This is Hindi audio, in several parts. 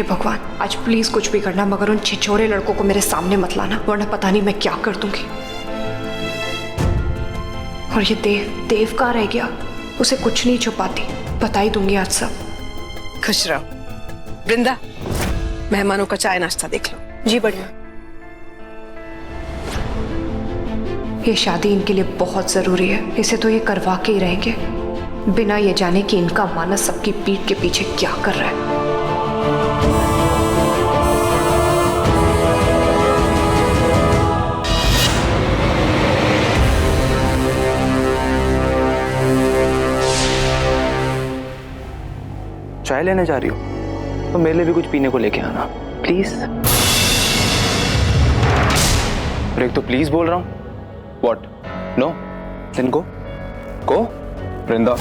हे भगवान, आज प्लीज कुछ भी करना, मगर उन छिछोरे लड़कों को मेरे सामने मत लाना, वरना पता नहीं मैं क्या कर दूंगी। और ये देव कहाँ रह गया? उसे कुछ नहीं छुपाती, बता ही दूंगी आज सब। खुश रहो। वृंदा, मेहमानों का चाय नाश्ता देख लो। जी बढ़िया। ये शादी इनके लिए बहुत जरूरी है, इसे तो ये करवा के ही रहेंगे, बिना ये जाने कि इनका मानस सबकी पीठ के पीछे क्या कर रहा है। चाय लेने जा रही हो तो मेरे लिए भी कुछ पीने को लेके आना प्लीज। और एक तो प्लीज बोल रहा हूं। What? No? Then go. Go. Vrinda,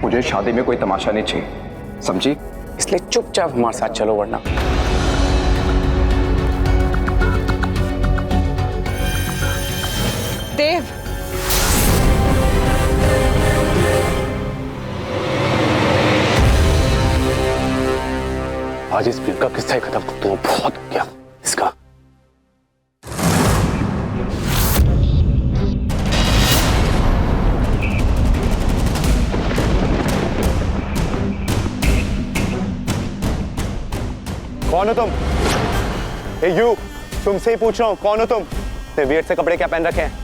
मुझे शादी में कोई तमाशा नहीं चाहिए, समझी? इसलिए चुपचाप हमारे साथ चलो, वरना देव, आज इस फिल्म का किस्सा ही खत्म कर दूं, बहुत हो गया इसका। कौन हो तुम? यू, तुमसे ही पूछ रहा हूँ, कौन हो तुम? इतने वियर्ड से कपड़े क्या पहन रखे हैं?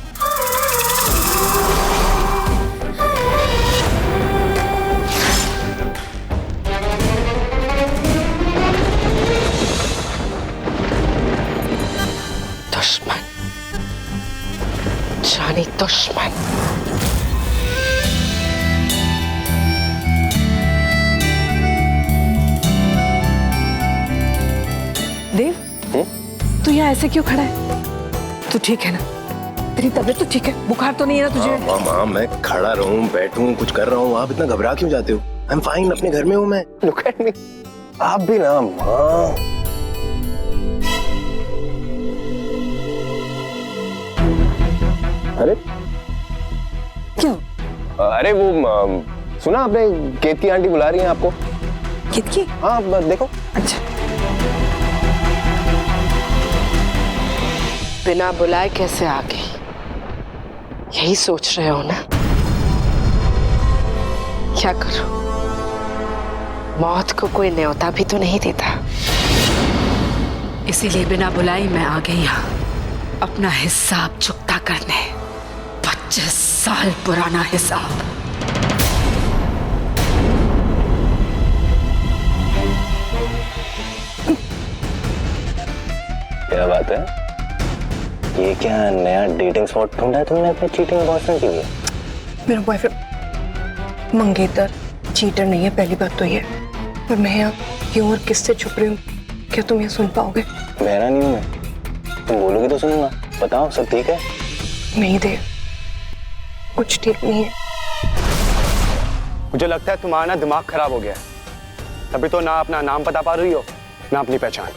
दुश्मन, जानी दुश्मन। देव, तू यहाँ ऐसे क्यों खड़ा है? तू ठीक है ना? तेरी तबीयत तो ठीक है? बुखार तो नहीं है ना तुझे? माँ, मैं खड़ा रहूं, बैठूं, कुछ कर रहा हूँ, आप इतना घबरा क्यों जाते हो? आई एम फाइन, अपने घर में हूँ मैं। Look at me. आप भी ना माँ। अरे क्यों? अरे वो सुना आपने, केतकी आंटी बुला रही हैं आपको। कितकी? हाँ देखो। अच्छा। बिना बुलाए कैसे आ गई, यही सोच रहे हो ना? क्या करूं, मौत को कोई न्योता भी तो नहीं देता, इसीलिए बिना बुलाई मैं आ गई यहाँ अपना हिसाब चुकता करने। 25 साल पुराना हिसाब। क्या बात है? ये क्या नया डेटिंग स्पॉट ढूंढा है तुमने अपने चीटिंग बॉयफ्रेंड के लिए? मेरा बॉयफ्रेंड मंगेतर चीटर नहीं है, पहली बात तो ये। पर मैं यहाँ क्यों और किससे छुप रही हूँ, क्या तुम ये सुन पाओगे? बहरा नहीं हूँ मैं, तुम बोलोगे तो सुनूंगा। बताओ, सब ठीक है? नहीं देव, कुछ ठीक नहीं है। मुझे लगता है तुम्हारा ना दिमाग खराब हो गया है, तभी तो ना अपना नाम बता पा रही हो ना अपनी पहचान।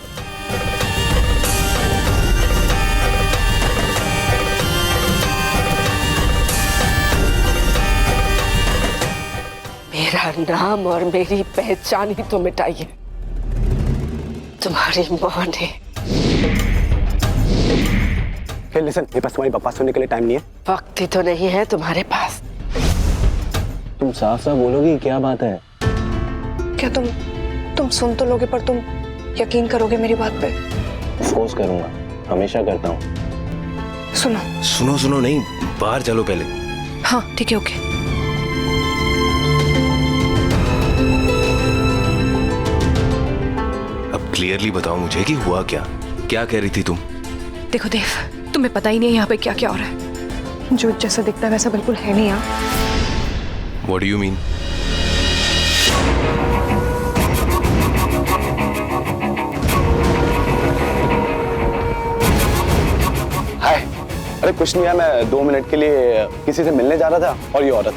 मेरा नाम और मेरी पहचान ही तो मिटाई है तुम्हारी माँ ने। लिसन, मेरे पास तुम्हारी बकवास सुनने के लिए टाइम नहीं है। वक्त ही तो नहीं है तुम्हारे पास। तुम साफ साफ बोलोगी, क्या बात है? क्या तुम सुन तो लोगे, पर तुम यकीन करोगे मेरी बात पे? फोर्स करूंगा, हमेशा करता हूँ। सुनो सुनो नहीं, बाहर चलो पहले। हाँ ठीक है, ओके। अब क्लियरली बताओ मुझे कि हुआ क्या कह रही थी तुम? देखो देव, तुम्हें पता ही नहीं है यहाँ पे क्या क्या हो रहा है। जो जैसा दिखता है वैसा बिल्कुल है नहीं यहाँ। What do you mean? हाय, अरे कुछ नहीं है, मैं 2 मिनट के लिए किसी से मिलने जा रहा था और ये औरत,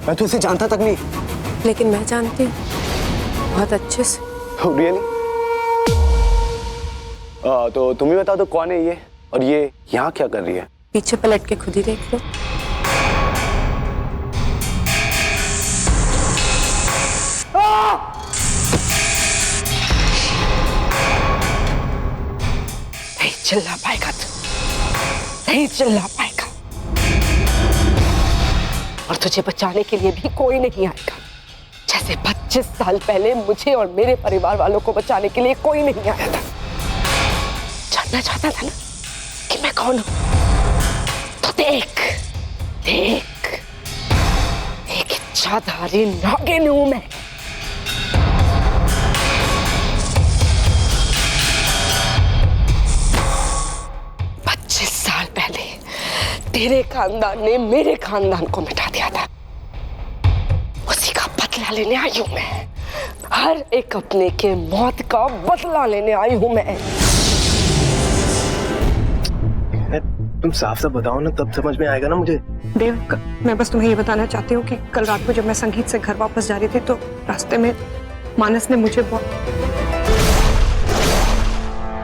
मैं तो इसे जानता तक नहीं। लेकिन मैं जानती हूँ बहुत अच्छे से। रियली? तो तुम ही बताओ तो कौन है ये, और ये यहाँ क्या कर रही है? पीछे पलट के खुद ही देख लो। चिल्ला पाएगा तू, नहीं चिल्ला पाएगा। और तुझे बचाने के लिए भी कोई नहीं आएगा, जैसे 25 साल पहले मुझे और मेरे परिवार वालों को बचाने के लिए कोई नहीं आया था। जानना चाहता था ना कि मैं कौन हूं? तो देख देख, एक इच्छाधारी नागिन हूं मैं। तेरे खानदान ने मेरे खानदान को मिटा दिया था, उसी का बदला लेने आई हूं मैं। हर एक अपने के मौत का बदला लेने आई हूं मैं। तुम साफ साफ बताओ ना, तब समझ में आएगा ना मुझे। देव, मैं बस तुम्हें ये बताना चाहती हूँ कि कल रात को जब मैं संगीत से घर वापस जा रही थी तो रास्ते में मानस ने मुझे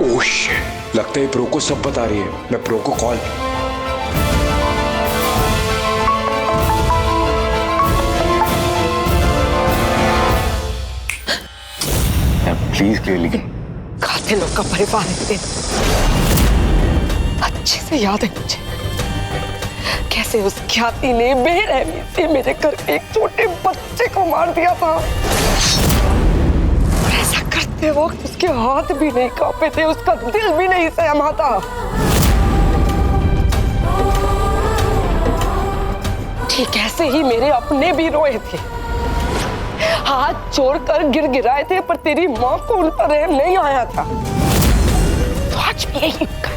ओह शिट, लगता है प्रो को सब बता रही है। मैं प्रो को कॉल। Please clearly. कातिलों का परिवार है, अच्छे से याद है मुझे कैसे उस ख्याति ने बेरहमी से मेरे घर के एक छोटे बच्चे को मार दिया था। और ऐसा करते वक्त उसके हाथ भी नहीं कांपे थे, उसका दिल भी नहीं सहमा था। ठीक ऐसे ही मेरे अपने भी रोए थे, हाथ छोड़कर गिड़गिड़ाए थे, पर तेरी माँ को उन पर रहम नहीं आया था। तो आज भी यही होगा,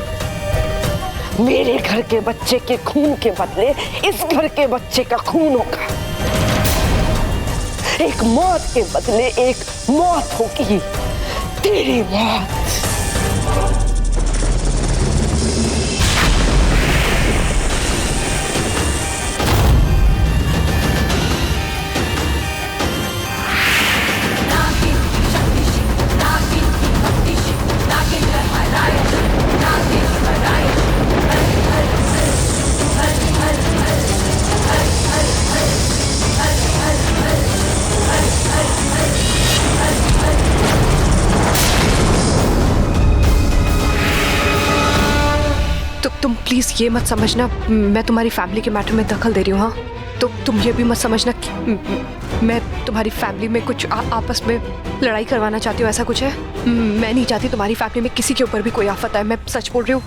मेरे घर के बच्चे के खून के बदले इस घर के बच्चे का खून होगा। एक मौत के बदले एक मौत होगी, तेरी मौत। तुम प्लीज ये मत समझना मैं तुम्हारी फैमिली के मैटर में दखल दे रही हूँ। हाँ, तो तुम ये भी मत समझना कि मैं तुम्हारी फैमिली में कुछ आपस में लड़ाई करवाना चाहती हूँ, ऐसा कुछ है। मैं नहीं चाहती तुम्हारी फैमिली में किसी के ऊपर भी कोई आफत आए, मैं सच बोल रही हूँ।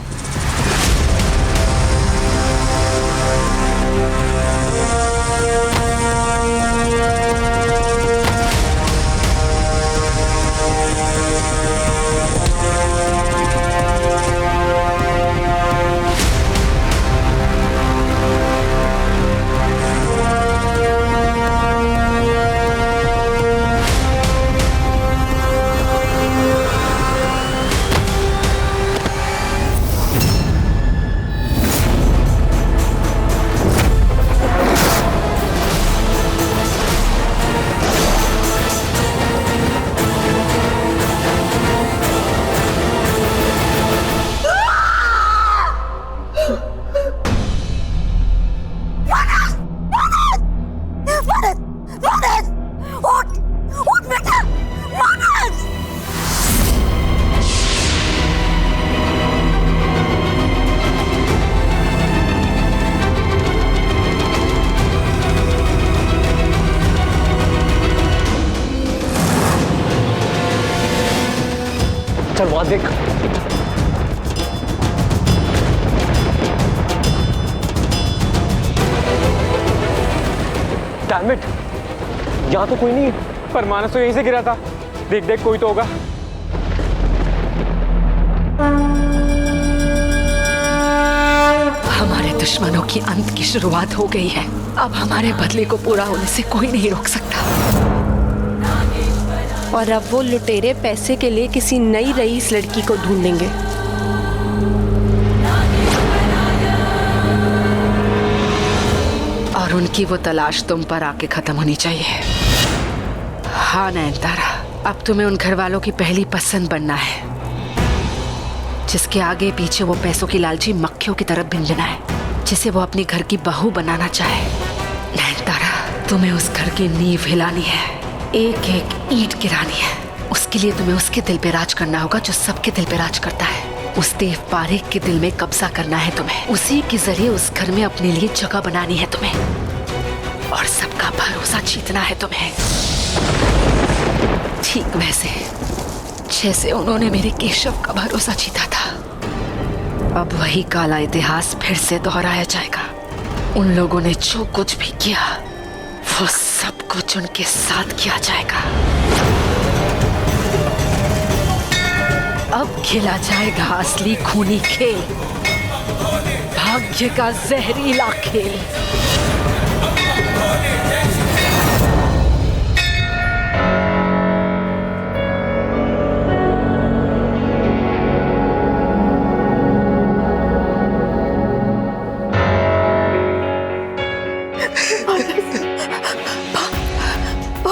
चल वहां देख। डैम इट, यहाँ तो कोई नहीं है, पर मानस तो यहीं से गिरा था। देख देख, कोई तो होगा। हमारे दुश्मनों की अंत की शुरुआत हो गई है। अब हमारे बदले को पूरा होने से कोई नहीं रोक सकता। और अब वो लुटेरे पैसे के लिए किसी नई रईस लड़की को ढूंढेंगे। और उनकी वो तलाश तुम पर आके खत्म होनी चाहिए। हाँ नयनतारा, अब तुम्हें उन घर वालों की पहली पसंद बनना है, जिसके आगे पीछे वो पैसों की लालची मक्खियों की तरफ भिंजना है, जिसे वो अपनी घर की बहू बनाना चाहे। नयनतारा, तुम्हें उस घर की नींव हिलानी है, एक एक ईंट गिरानी है। उसके लिए तुम्हें उसके दिल पे राज करना होगा जो सबके दिल पे राज करता है। उस देव पारेख के दिल में कब्जा करना है तुम्हें। उसी के जरिए उस घर में अपने लिए जगह बनानी है तुम्हें और सबका भरोसा जीतना है तुम्हें। ठीक वैसे जैसे उन्होंने मेरे केशव का भरोसा जीता था। अब वही काला इतिहास फिर से दोहराया जाएगा। उन लोगों ने जो कुछ भी किया वो सब कुछ उनके साथ किया जाएगा। अब खेला जाएगा असली खूनी खेल, भाग्य का जहरीला खेल।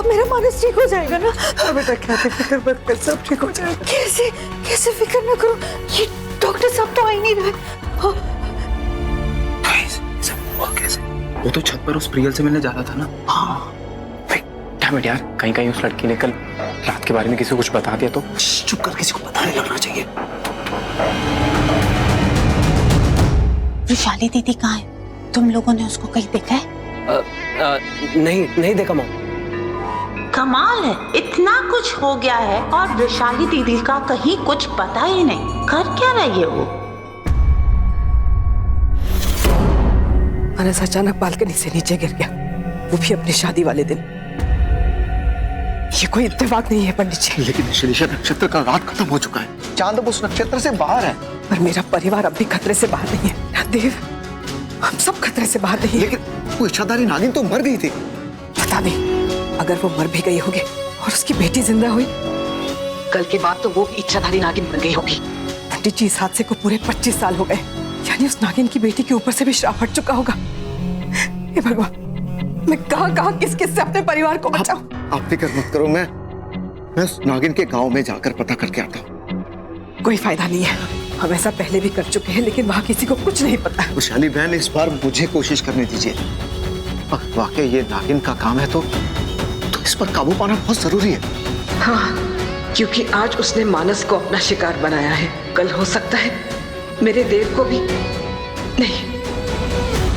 मेरा मानस ठीक हो जाएगा ना? बेटा क्या फिक्र मत कर, सब ठीक हो जाएगा। कैसे कैसे फिक्र ना करो, ये डॉक्टर साहब तो आ ही नहीं रहे। कैसे? वो तो छत पर उस प्रियल से मिलने जा रहा था ना। हाँ डैम इट यार, कहीं कहीं उस लड़की ने कल रात के बारे में किसी को कुछ बता दिया तो। चुप कर, किसी को पता नहीं लगना चाहिए। विशाली दीदी कहाँ है? तुम लोगों ने उसको कहीं देखा है? नहीं देखा माँ। कमाल है, इतना कुछ हो गया है और विशाली दीदी का कहीं कुछ पता ही नहीं। कर क्या रही है वो? मानस अचानक बालकनी से नीचे गिर गया, वो भी अपनी शादी वाले दिन। ये कोई इत्तेफाक नहीं है पंडित जी। लेकिन शिरीषा नक्षत्र का रात खत्म हो चुका है, चांद अब उस नक्षत्र से बाहर है। पर मेरा परिवार अब भी खतरे से बाहर नहीं है देव, हम सब खतरे से बाहर नहीं है। लेकिन वो इच्छाधारी नागिन तो मर गई थी। पता नहीं, अगर वो मर भी गई होगी और उसकी बेटी जिंदा हुई, कल के बाद तो वो भी इच्छाधारी नागिन बन गई होगी। पंडित जी इस हादसे को पूरे 25 साल हो गए, यानी उस नागिन की बेटी के ऊपर से भी श्राप हट चुका होगा। हे भगवान, मैं कहाँ किस किस से अपने परिवार को बचाऊं? आप फिक्र मत करो, मैं उस नागिन के गांव में जाकर पता करके आता हूँ। कोई फायदा नहीं है, हम ऐसा पहले भी कर चुके हैं, लेकिन वहाँ किसी को कुछ नहीं पता। वैशाली बहन, इस बार मुझे कोशिश करने दीजिए। अगर वाकई ये नागिन का काम है तो इस पर काबू पाना बहुत जरूरी है। हाँ, क्योंकि आज उसने मानस को अपना शिकार बनाया है, कल हो सकता है मेरे देव को भी। नहीं,